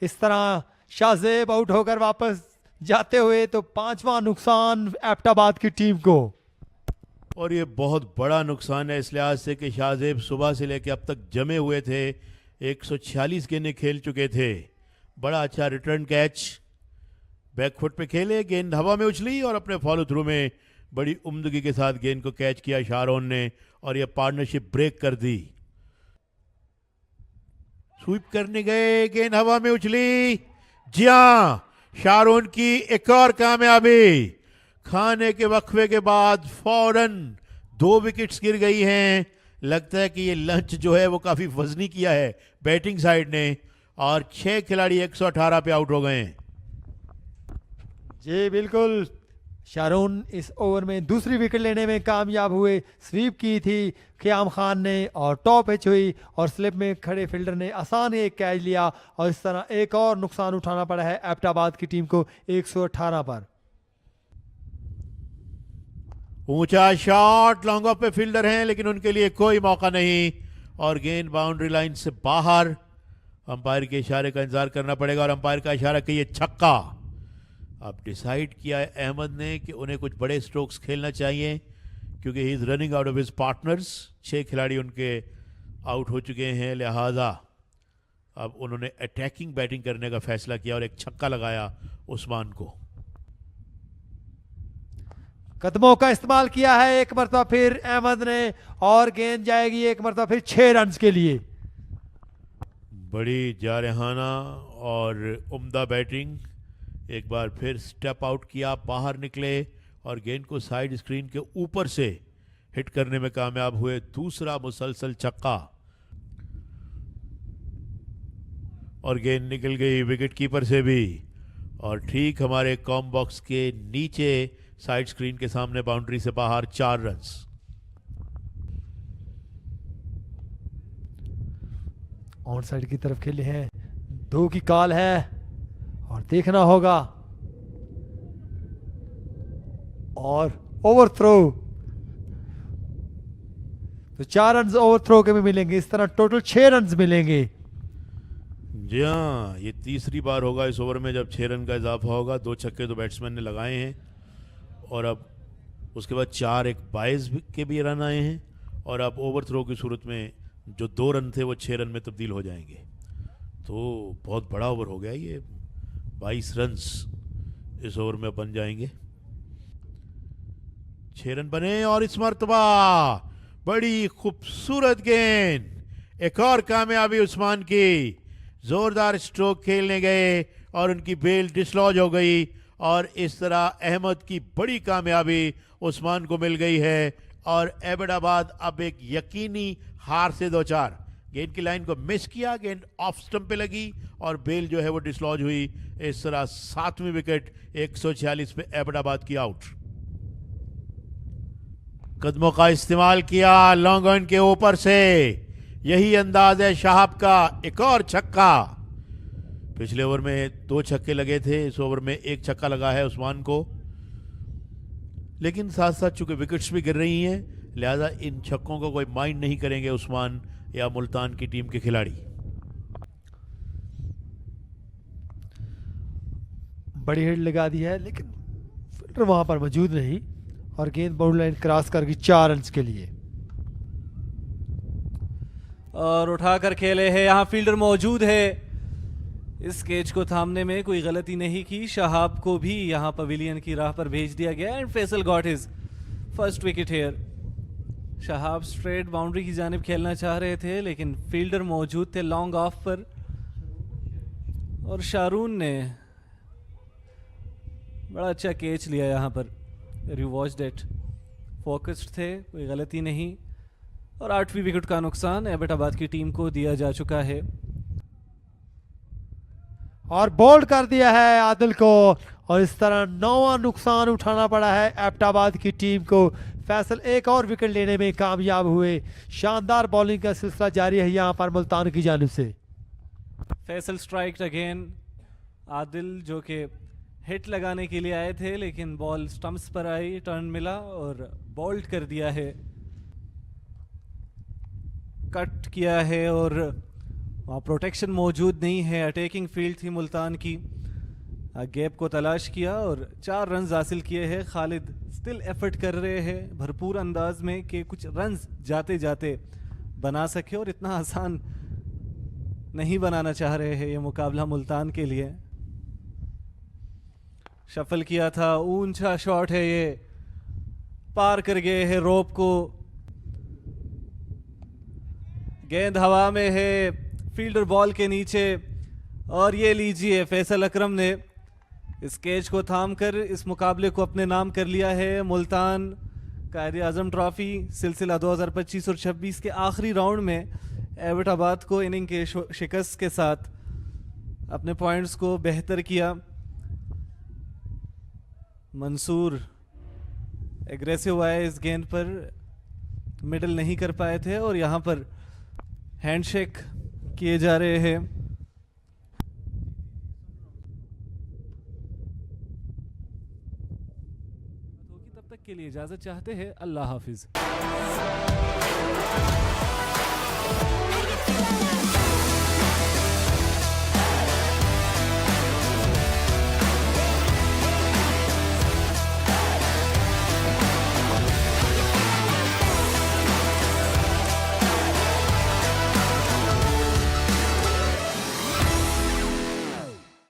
इस तरह शाहजेब आउट होकर वापस जाते हुए तो 5वां नुकसान एबटाबाद की टीम को। और ये बहुत बड़ा नुकसान है इस लिहाज से कि शाहजेब सुबह से लेकर अब तक जमे हुए थे, 146 गेंदें खेल चुके थे। बड़ा अच्छा रिटर्न कैच, बैकफुट पे खेले, गेंद हवा में उछली और अपने फॉलो थ्रू में बड़ी उम्दगी के साथ गेंद को कैच किया शारोन ने और यह पार्टनरशिप ब्रेक कर दी। स्वीप करने गए, गेंद हवा में उछली, जी हां, शारोन की एक और कामयाबी। खाने के वक्फे के बाद फौरन 2 विकेट्स गिर गई हैं। लगता है कि ये लंच जो है वो काफी वजनी किया है बैटिंग साइड ने और 6 खिलाड़ी 118 पे आउट हो गए हैं। जी बिल्कुल, शारून इस ओवर में दूसरी विकेट लेने में कामयाब हुए। स्वीप की थी क़याम खान ने और टॉप पिच हुई और स्लिप में खड़े फील्डर ने आसान एक कैच लिया और इस तरह एक और नुकसान उठाना पड़ा है एबटाबाद की टीम को 118 पर। ऊंचा शॉट, लॉन्ग ऑफ पे फील्डर हैं लेकिन उनके लिए कोई मौका नहीं और गेंद बाउंड्री लाइन से बाहर। अंपायर के इशारे का इंतजार करना पड़ेगा और अंपायर का इशारा कि ये छक्का। अब डिसाइड किया है अहमद ने कि उन्हें कुछ बड़े स्ट्रोक्स खेलना चाहिए क्योंकि he is running out of his partners. 6 खिलाड़ी उनके आउट हो चुके हैं, लिहाजा अब उन्होंने अटैकिंग बैटिंग करने का फैसला किया और एक छक्का लगाया उस्मान को। कदमों का इस्तेमाल किया है एक मरतबा फिर अहमद ने और गेंद जाएगी एक मरतबा फिर 6 रन के लिए। बड़ी जारहाना और उम्दा बैटिंग। एक बार फिर स्टेप आउट किया, बाहर निकले और गेंद को साइड स्क्रीन के ऊपर से हिट करने में कामयाब हुए। दूसरा मुसलसल छक्का और गेंद निकल गई विकेट कीपर से भी और ठीक हमारे कॉम बॉक्स के नीचे साइड स्क्रीन के सामने बाउंड्री से बाहर 4 रन। ऑन साइड की तरफ खेले हैं, 2 की कॉल है और देखना होगा और ओवर थ्रो, तो 4 रन ओवर थ्रो के भी मिलेंगे। इस तरह टोटल 6 रन मिलेंगे। जी हाँ, ये तीसरी बार होगा इस ओवर में जब 6 रन का इजाफा होगा। 2 छक्के तो बैट्समैन ने लगाए हैं और अब उसके बाद 4 एक 22 के भी रन आए हैं और अब ओवर थ्रो की सूरत में जो 2 रन थे वो 6 रन में तब्दील हो जाएंगे। तो बहुत बड़ा ओवर हो गया ये, 22 रन इस ओवर में बन जाएंगे। 6 रन बने और इस मर्तबा बड़ी खूबसूरत गेंद, एक और कामयाबी उस्मान की। जोरदार स्ट्रोक खेलने गए और उनकी बेल डिसलॉज हो गई और इस तरह अहमद की बड़ी कामयाबी उस्मान को मिल गई है और एबटाबाद अब एक यकीनी हार से 2-4। गेंद की लाइन को मिस किया, गेंद ऑफ स्टंप पे लगी और बेल जो है वो डिसलॉज हुई। इस तरह 7वीं विकेट 146 पे एबटाबाद की आउट। कदमों का इस्तेमाल किया लॉन्ग ऑन के ऊपर से, यही अंदाज है शाहब का। एक और छक्का, पिछले ओवर में 2 छक्के लगे थे, इस ओवर में 1 छक्का लगा है उस्मान को। लेकिन साथ साथ चूंकि विकेट्स भी गिर रही हैं लिहाजा इन छक्कों को कोई माइंड नहीं करेंगे उस्मान या मुल्तान की टीम के खिलाड़ी। बड़ी हिट लगा दी है लेकिन फील्डर वहां पर मौजूद नहीं और गेंद बाउंड्री लाइन क्रॉस कर गई 4 रन के लिए। और उठाकर खेले हैं, यहाँ फील्डर मौजूद है। इस कैच को थामने में कोई गलती नहीं की। शहाब को भी यहाँ पवेलियन की राह पर भेज दिया गया and Faisal got his first wicket here. Shahab straight boundary की जानिब खेलना चाह रहे थे लेकिन फील्डर मौजूद थे लॉन्ग ऑफ पर और शारून ने बड़ा अच्छा कैच लिया यहाँ पर। यू वॉच्ड इट, फोकस्ड थे, कोई गलती नहीं और 8वीं विकेट का नुकसान एबटाबाद की टीम को दिया जा चुका है। और बोल्ड कर दिया है आदिल को और इस तरह 9वां नुकसान उठाना पड़ा है एबटाबाद की टीम को। फैसल एक और विकेट लेने में कामयाब हुए। शानदार बॉलिंग का सिलसिला जारी है यहाँ पर मुल्तान की जानिब से। Faisal strike again. आदिल जो कि हिट लगाने के लिए आए थे लेकिन बॉल स्टंप्स पर आई, टर्न मिला और बोल्ड कर दिया है, कट किया है और वहाँ प्रोटेक्शन मौजूद नहीं है, अटैकिंग फील्ड थी मुल्तान की। गैप को तलाश किया और 4 रन्स हासिल किए हैं। खालिद स्टिल एफर्ट कर रहे हैं भरपूर अंदाज में कि कुछ रन्स जाते जाते बना सके, और इतना आसान नहीं बनाना चाह रहे हैं ये मुकाबला मुल्तान के लिए। शफल किया था, ऊंचा शॉट है ये, पार कर गए हैं रोप को। गेंद हवा में है, फील्डर बॉल के नीचे, और ये लीजिए फैसल अकरम ने इस कैच को थामकर इस मुकाबले को अपने नाम कर लिया है। मुल्तान कायदे आजम ट्रॉफी सिलसिला 2025 और 26 के आखिरी राउंड में एबटाबाद को इनिंग के शिकस्त के साथ अपने पॉइंट्स को बेहतर किया। मंसूर एग्रेसिव आए इस गेंद पर, मिडल नहीं कर पाए थे, और यहाँ पर हैंडशेक किए जा रहे हैं। तब तक के लिए इजाजत चाहते हैं, अल्लाह हाफिज।